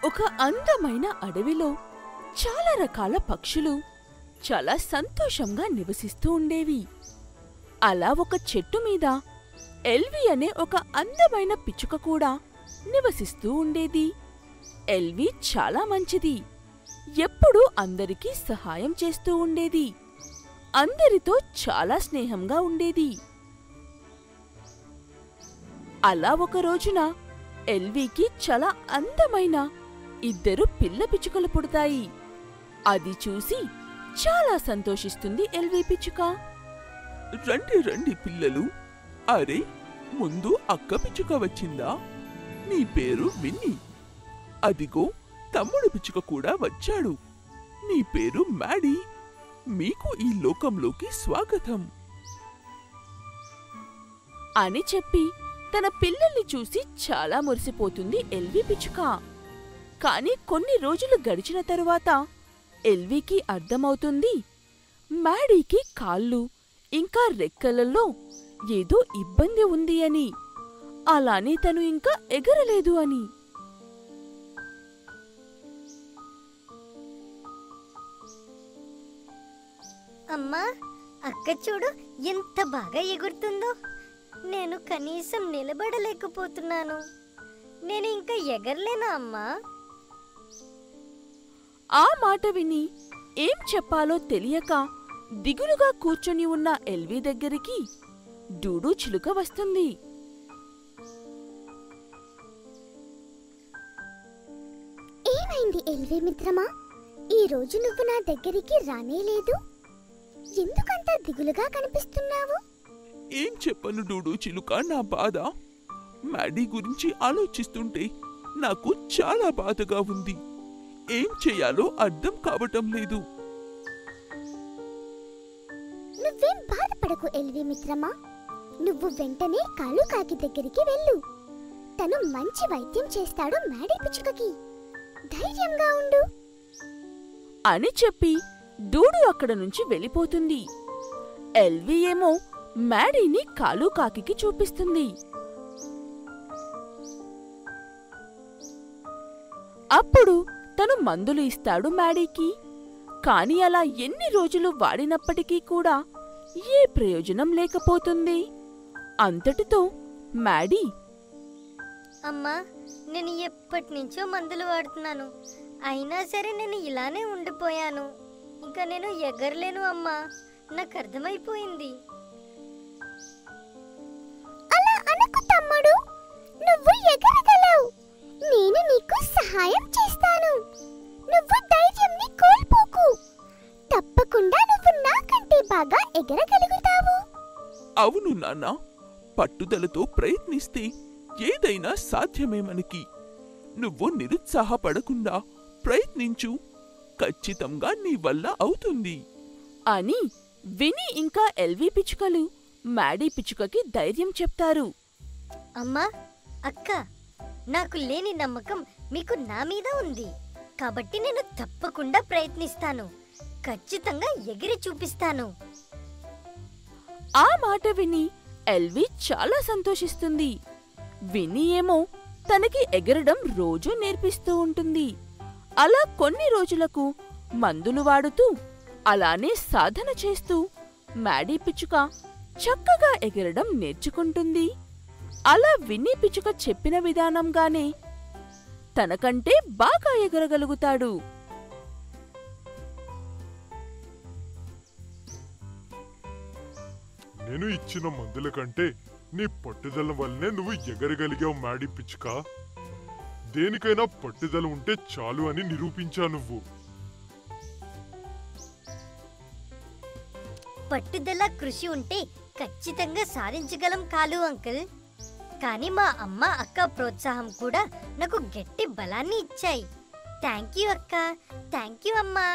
ఒక అందమైన అడవిలో చాలా రకాల పక్షులు చాలా సంతోషంగా నివసిస్తూ ఉండేవి. అలా ఒక చెట్టు మీద ఎల్వి అనే ఒక అందమైన పిచ్చుక కూడా నివసిస్తూ ఉండేది. ఎల్వి చాలా మంచిది. ఎప్పుడూ అందరికీ సహాయం చేస్తూ ఉండేది. అందరితో చాలా స్నేహంగా ఉండేది. అలా ఒక రోజున ఎల్వికి చాలా అందమైన 2 పిల్ల పిచ్చుకలు పుడతాయి. అది చూసి చాలా సంతోషిస్తుంది ఎల్వి పిచ్చుక. రండి రండి పిల్లలు. అరే, ముందు అక్క పిచ్చుక వచ్చిందా? నీ పేరు విన్నీ. అదిగో తమ్ముడు పిచ్చుక కూడా వచ్చాడు. నీ పేరు మ్యాడీ. మీకు ఈ లోకంలోకి స్వాగతం అని చెప్పి తన పిల్లల్ని చూసి చాలా మురిసిపోతుంది ఎల్వి పిచ్చుక. కాని కొన్ని రోజులు గడిచిన తరువాత ఎల్వికి అర్థమవుతుంది మ్యాడీకి కాళ్ళు ఇంకా రెక్కలలో ఏదో ఇబ్బంది ఉంది అని. అలానే తను ఇంకా ఎగరలేదు అని. అమ్మా, అక్క చూడు ఎంత బాగా ఎగురుతుందో. నేను కనీసం నిలబడలేకపోతున్నాను. నేను ఇంకా ఎగరలేనా అమ్మా? ఆ మాట విని ఏం చెప్పాలో తెలియక దిగులుగా కూర్చొని ఉన్న ఎల్వి దగ్గరికి డూడు చిలుక వస్తుంది. ఏమైంది ఎల్వి మిత్రమా? ఈ రోజు నువ్వు నా దగ్గరికి రానేలేదు. ఎందుకంత దిగులుగా కనిపిస్తున్నావు? ఏం చెప్పను డూడు చిలుక నా బాధ. మ్యాడీ గురించి ఆలోచిస్తుంటే నాకు చాలా బాధగా ఉంది. ఏం చేయాలో అర్థం కావటం లేదు. నువ్వేం బాధపడకు ఎల్వి మిత్రమా. నువ్వు వెంటనే కాలుకాకి దగ్గరికి వెళ్ళు. తను మంచి వైద్యం చేస్తాడు మ్యాడీ పిచ్చుకకి. ధైర్యంగా ఉండు అని చెప్పి డూడు అక్కడ నుంచి వెళ్ళిపోతుంది. ఎల్వి ఏమో మ్యాడీని కాలుకాకి చూపిస్తుంది. అప్పుడు తను మందులు ఇస్తాడు మ్యాడీకి. కాని అలా ఎన్ని రోజులు వాడినప్పటికీ కూడా ఏ ప్రయోజనం లేకపోతుంది. అంతటితో మ్యాడీ, అమ్మా, నేను ఎప్పటినుంచో మందులు వాడుతున్నాను. అయినా సరే నేను ఇలానే ఉండిపోయాను. ఇంకా నేను ఎగరలేను అమ్మా. నాకు అర్థమైపోయింది. అలా అనకు తమ్ముడు. నువ్వు ఎగరగలవు. నేను నీకు సహాయం చేస్తాను. నువ్వు ధైర్యంని కోల్పోకు. తప్పకుండా నువ్వు నాకంటే బాగా ఎగరగలుగుతావు. అవును నాన్న, పట్టుదలతో ప్రయత్నిస్తే ఏదైనా సాధ్యమే మనకి. నువ్వు నిరుత్సాహపడకుండా ప్రయత్నించు. ఖచ్చితంగా నీ వల్ల అవుతుంది అని విని ఇంకా ఎల్వి పిచ్చుకలు మ్యాడీ పిచ్చుకకి ధైర్యం చెప్తారు. అమ్మా, అక్క, నాకు లేని నమ్మకం మీకు నా మీద ఉంది. కాబట్టి నేను తప్పకుండా ప్రయత్నిస్తాను. ఖచ్చితంగా ఎగిరి చూపిస్తాను. ఆ మాట విని ఎల్వి చాలా సంతోషిస్తుంది. విని ఏమో తనకి ఎగరడం రోజూ నేర్పిస్తూ ఉంటుంది. అలా కొన్ని రోజులకు మందులు వాడుతూ అలానే సాధన చేస్తూ మ్యాడీ పిచ్చుక చక్కగా ఎగరడం నేర్చుకుంటుంది. అలా విన్నీ పిచ్చుక చెప్పిన విధానంగానే తనకంటే బాగా ఎగరగలుగుతాడు. నేను ఇచ్చిన మందుల కంటే నీ పట్టుదల వల్లనే నువ్వు ఎగరగలిగావు మ్యాడీ పిచ్చుక. దేనికైనా పట్టుదల ఉంటే చాలు అని నిరూపించా నువ్వు. పట్టుదల, కృషి ఉంటే ఖచ్చితంగా సాధించగలం కాలు అంకుల్. కానీ మా అమ్మ, అక్క ప్రోత్సాహం కూడా నాకు గట్టి బలాన్ని ఇచ్చాయి. థ్యాంక్ యూ అక్క. థ్యాంక్ యూ అమ్మా.